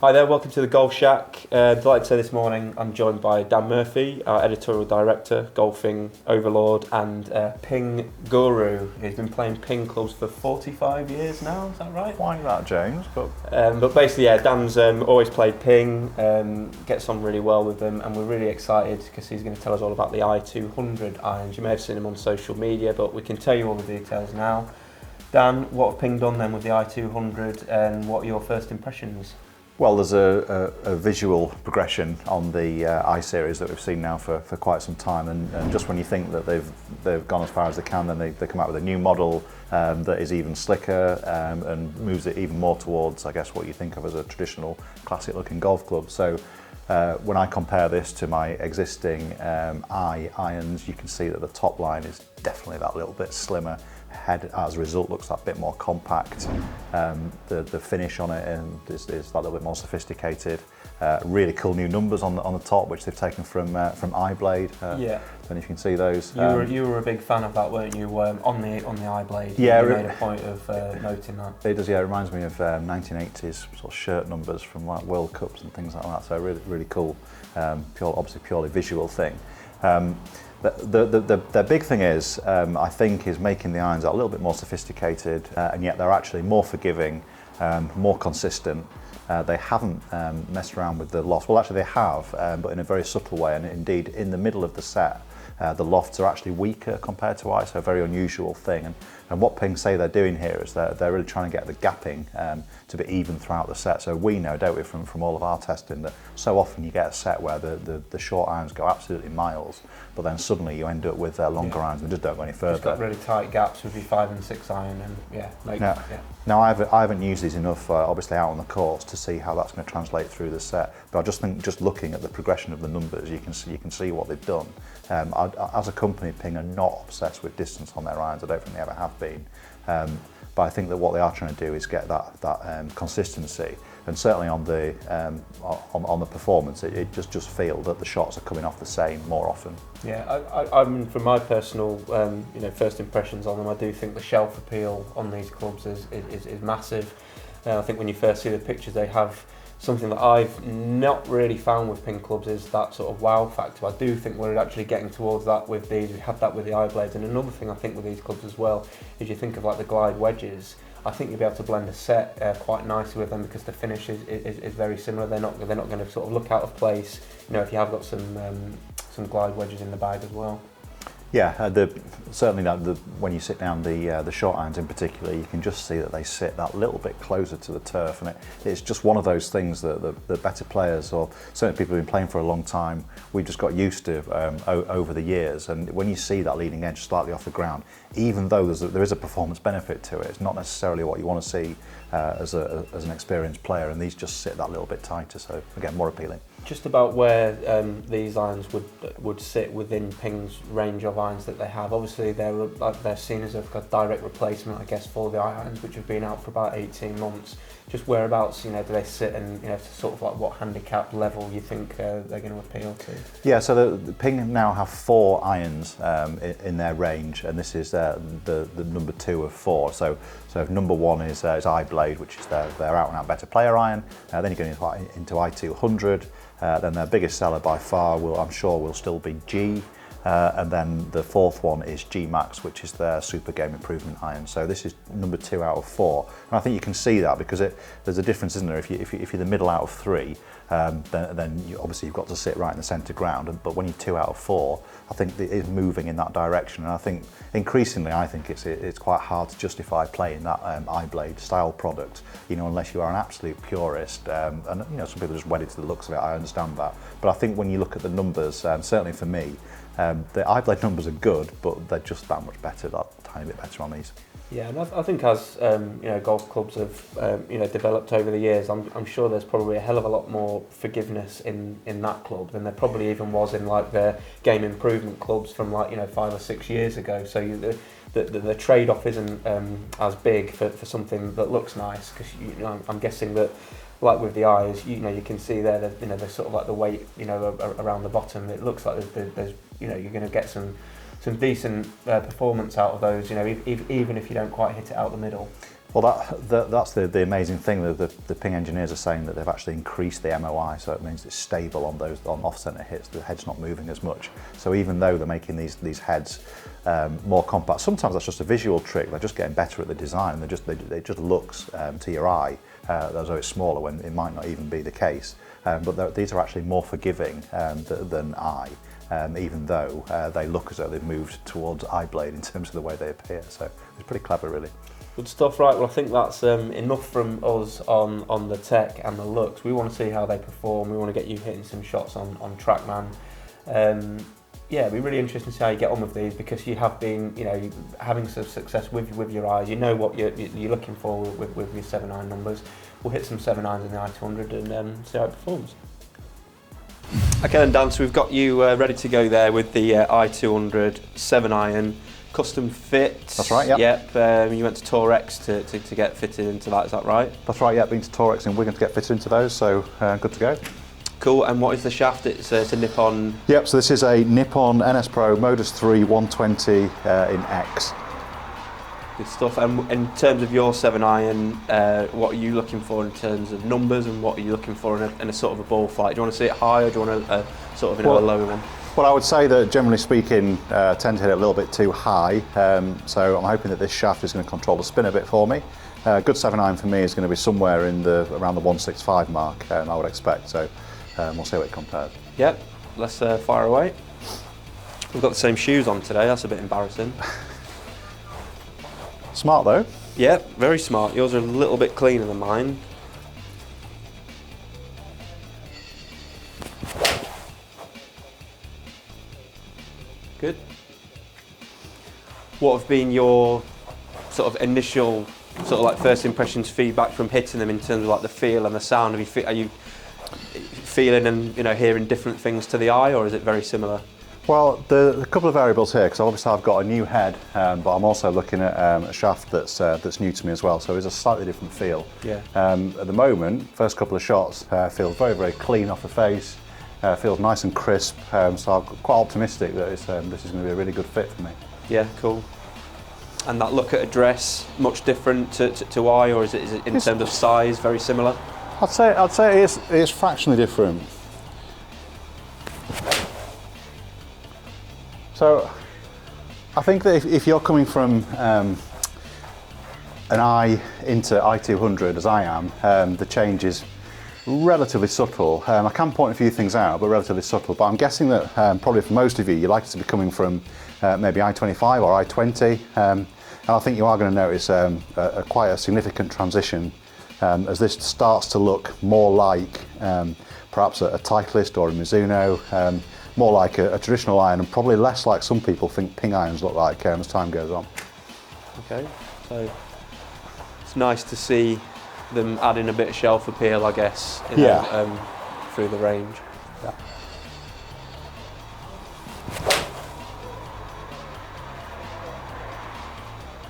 Hi there, welcome to the Golf Shack. Delighted to say this morning I'm joined by Dan Murphy, our editorial director, golfing overlord and ping guru. He's been playing ping clubs for 45 years now, is that right? Why that, James? But basically, yeah, Dan's always played ping, gets on really well with them, and we're really excited because he's going to tell us all about the i200 irons. You may have seen him on social media, but we can tell you all the details now. Dan, what have Ping done then with the i200, and what are your first impressions? Well, there's a visual progression on the I series that we've seen now for quite some time, and just when you think that they've gone as far as they can, then they come out with a new model that is even slicker and moves it even more towards, I guess, what you think of as a traditional classic-looking golf club. So when I compare this to my existing I irons, you can see that the top line is definitely that little bit slimmer. Head as a result looks that bit more compact. The finish on it is that little bit more sophisticated. Really cool new numbers on the top, which they've taken from iBlade. Yeah. I don't know if you can see those. You were a big fan of that, weren't you? On the iBlade. Yeah, you made a point of noting that. It does. Yeah, it reminds me of 1980s sort of shirt numbers from like World Cups and things like that. So really cool. Obviously purely visual thing. The big thing is, I think, is making the irons a little bit more sophisticated, and yet they're actually more forgiving, more consistent. They haven't messed around with the loft. Well, actually they have, but in a very subtle way, and indeed in the middle of the set, the lofts are actually weaker compared to ice, so a very unusual thing. And what Ping say they're doing here is they're really trying to get the gapping to be even throughout the set. So we know, don't we, from all of our testing, that so often you get a set where the short irons go absolutely miles, but then suddenly you end up with longer irons and just don't go any further. It's got really tight gaps with your 5 and 6 iron, and Now I haven't used these enough, obviously out on the course, to see how that's going to translate through the set. But I just think, just looking at the progression of the numbers, you can see what they've done. As a company, Ping are not obsessed with distance on their irons. I don't think they ever have been. But I think that what they are trying to do is get that consistency, and certainly on the performance, it just feel that the shots are coming off the same more often. Yeah, I mean, from my personal first impressions on them, I do think the shelf appeal on these clubs is massive. I think when you first see the pictures, they have something that I've not really found with Ping clubs is that sort of wow factor. I do think we're actually getting towards that with these. We have that with the iBlades, and another thing I think with these clubs as well is you think of like the glide wedges. I think you'll be able to blend a set quite nicely with them because the finish is very similar. They're not going to sort of look out of place. If you have got some glide wedges in the bag as well. Yeah, certainly when you sit down the short irons in particular, you can just see that they sit that little bit closer to the turf, and it's just one of those things that the better players, or certainly people who've been playing for a long time, we've just got used to over the years. And when you see that leading edge slightly off the ground, even though there is a performance benefit to it, it's not necessarily what you want to see as an experienced player, and these just sit that little bit tighter, so again, more appealing. Just about where these irons would sit within Ping's range of irons that they have. Obviously, they're seen as a direct replacement, I guess, for the irons, which have been out for about 18 months. Just whereabouts, do they sit, and sort of like what handicap level you think they're going to appeal to? Yeah, so the Ping now have 4 irons in their range, and this is the number 2 of 4. So number 1 is iBlade, which is their out-and-out better player iron. Then you're going into i200. Then their biggest seller by far I'm sure will still be G, and then the 4th one is G Max, which is their super game improvement iron. So this is number 2 out of 4, and I think you can see that because there's a difference, isn't there? If you're the middle out of 3, then obviously you've got to sit right in the centre ground. But when you're 2 out of 4, I think it is moving in that direction, and I think increasingly it's quite hard to justify playing that iBlade style product, unless you are an absolute purist. And some people are just wedded to the looks of it. I understand that, but I think when you look at the numbers, certainly for me, the iBlade numbers are good, but they're just that much better, that tiny bit better on these. Yeah, and I think as golf clubs have developed over the years, I'm sure there's probably a hell of a lot more forgiveness in that club than there probably even was in like the game improvement clubs from 5 or 6 years ago. So the trade-off isn't as big for something that looks nice, because I'm guessing that, like with the eyes, you can see there that there's sort of like the weight around the bottom. It looks like there's you're going to get some decent performance out of those, even if you don't quite hit it out the middle. Well, that's the amazing thing. The Ping engineers are saying that they've actually increased the MOI, so it means it's stable on those off-center hits. The head's not moving as much. So even though they're making these heads more compact, sometimes that's just a visual trick. They're just getting better at the design. It just looks to your eye as though it's smaller when it might not even be the case. But these are actually more forgiving than I. Even though they look as though they've moved towards iBlade in terms of the way they appear. So it's pretty clever, really. Good stuff, right? Well, I think that's enough from us on the tech and the looks. We want to see how they perform. We want to get you hitting some shots on Trackman. Yeah, it'd be really interesting to see how you get on with these, because you have been, having some success with your eyes. You know what you're looking for with your 7-iron numbers. We'll hit some 7-irons in the i200 and see how it performs. Okay then, Dan, so we've got you ready to go there with the i200 7-iron. Custom fit. That's right, yep. Yep, you went to Torex to get fitted into that, is that right? That's right, yeah, been to Torex in Wigan to get fitted into those, so good to go. Cool, and what is the shaft? It's a Nippon... Yep, so this is a Nippon NS Pro Modus 3 120 in X. Good stuff, and in terms of your 7-iron, what are you looking for in terms of numbers, and what are you looking for in a sort of a ball flight? Do you want to see it high, or do you want a sort of a lower one? Well, I would say that generally speaking, tend to hit it a little bit too high, so I'm hoping that this shaft is going to control the spin a bit for me. Good 7-iron for me is going to be somewhere around the 165 mark, I would expect, so we'll see how it compares. Yep, let's fire away. We've got the same shoes on today, that's a bit embarrassing. Smart though. Yep, very smart. Yours are a little bit cleaner than mine. Good. What have been your sort of initial, sort of like first impressions, feedback from hitting them in terms of like the feel and the sound? Are you feeling and hearing different things to the eye, or is it very similar? Well, a couple of variables here, because obviously I've got a new head, but I'm also looking at a shaft that's new to me as well, so it's a slightly different feel. Yeah. At the moment, first couple of shots feels very, very clean off the face. Feels nice and crisp, so I'm quite optimistic that this is going to be a really good fit for me. Yeah, cool. And that look at a dress, much different to I, or is it in terms of size very similar? I'd say it is fractionally different. So I think that if you're coming from an I into i200 as I am, the change is relatively subtle. I can point a few things out, but relatively subtle. But I'm guessing that probably for most of you, you're likely to be coming from maybe i25 or i20, and I think you are going to notice quite a significant transition as this starts to look more like perhaps a Titleist or a Mizuno, more like a traditional iron, and probably less like some people think Ping irons look like as time goes on. Okay, so it's nice to see them adding a bit of shelf appeal, I guess, through the range. Yeah.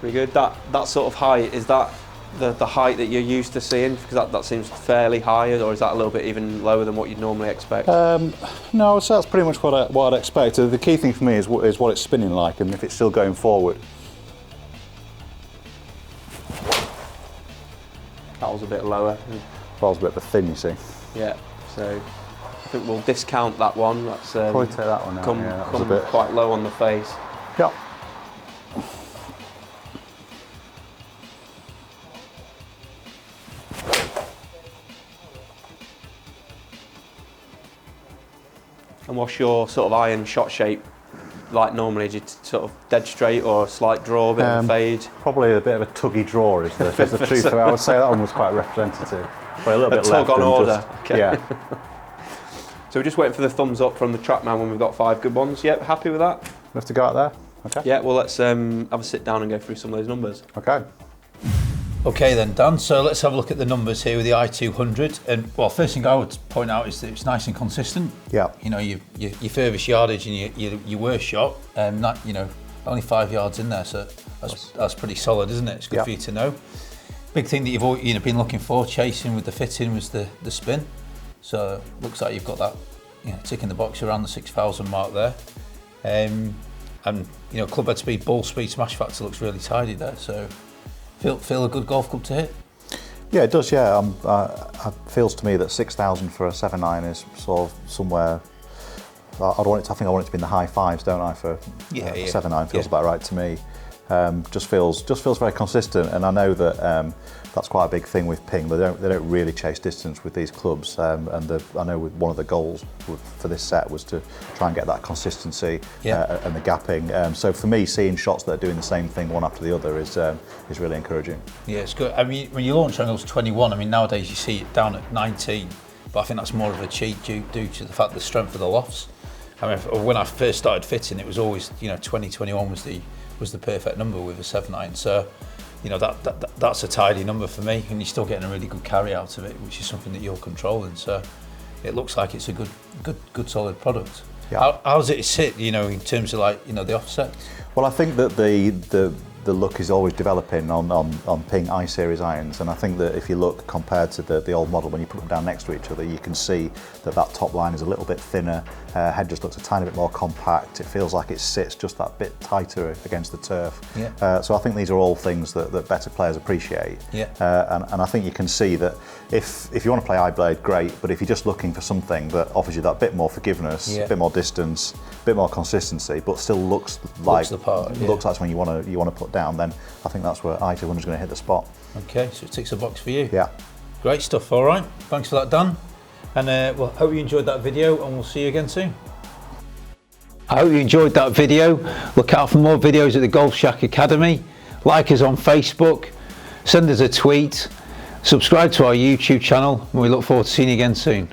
Pretty good. That sort of height, is that the height that you're used to seeing? Because that seems fairly high, or is that a little bit even lower than what you'd normally expect? No, so that's pretty much what I'd expect. The key thing for me is what it's spinning like, and if it's still going forward. That was a bit lower. That was a bit of a thin, you see. Yeah, so I think we'll discount that one. That's probably take that one out. Come that was a bit quite low on the face. Yeah. And what's your sort of iron shot shape like normally? Do you sort of dead straight or a slight draw, a bit of a fade? Probably a bit of a tuggy draw is the truth. So I would say that one was quite representative. But a little bit tug on order. Okay. Yeah. So we're just waiting for the thumbs up from the Trackman when we've got 5 good ones. Yep, happy with that? We have to go out there? Okay. Yeah, well let's have a sit down and go through some of those numbers. Okay. Okay then, Dan, so let's have a look at the numbers here with the i200. And well, first thing I would point out is that it's nice and consistent. Yeah. Your furthest yardage and your worst shot, not, only 5 yards in there, so that's pretty solid, isn't it? It's good for you to know. Big thing that you've always, been looking for, chasing with the fitting, was the spin. So looks like you've got that, ticking the box around the 6,000 mark there. And club head speed, ball speed, smash factor looks really tidy there. So Feel a good golf club to hit? Yeah, it does. Yeah, it feels to me that 6,000 for a 7 iron is sort of somewhere. I think I want it to be in the high fives, don't I? For a 7 iron feels about right to me. Just feels very consistent, and I know that that's quite a big thing with Ping. They don't really chase distance with these clubs, and I know one of the goals for this set was to try and get that consistency and the gapping. So for me, seeing shots that are doing the same thing one after the other is really encouraging. Yeah, it's good. I mean, when you launch angle's 21, I mean nowadays you see it down at 19, but I think that's more of a cheat due to the fact the strength of the lofts. I mean, when I first started fitting, it was always 20, 21 was the perfect number with a 7 iron. So, that's a tidy number for me, and you're still getting a really good carry out of it, which is something that you're controlling. So, it looks like it's a good solid product. Yeah. How does it sit? In terms of the offset. Well, I think that the look is always developing on Ping I-Series irons, and I think that if you look compared to the old model, when you put them down next to each other, you can see that top line is a little bit thinner, head just looks a tiny bit more compact, it feels like it sits just that bit tighter against the turf. Yeah. So I think these are all things that better players appreciate. Yeah. And I think you can see that if you want to play iBlade, great, but if you're just looking for something that offers you that bit more forgiveness, a bit more distance, a bit more consistency, but still looks like something you want to put down, then I think that's where i200 is going to hit the spot. Okay, so it ticks a box for you. Yeah. Great stuff, all right. Thanks for that, Dan. And well, hope you enjoyed that video, and we'll see you again soon. I hope you enjoyed that video. Look out for more videos at the Golf Shack Academy. Like us on Facebook, send us a tweet, subscribe to our YouTube channel, and we look forward to seeing you again soon.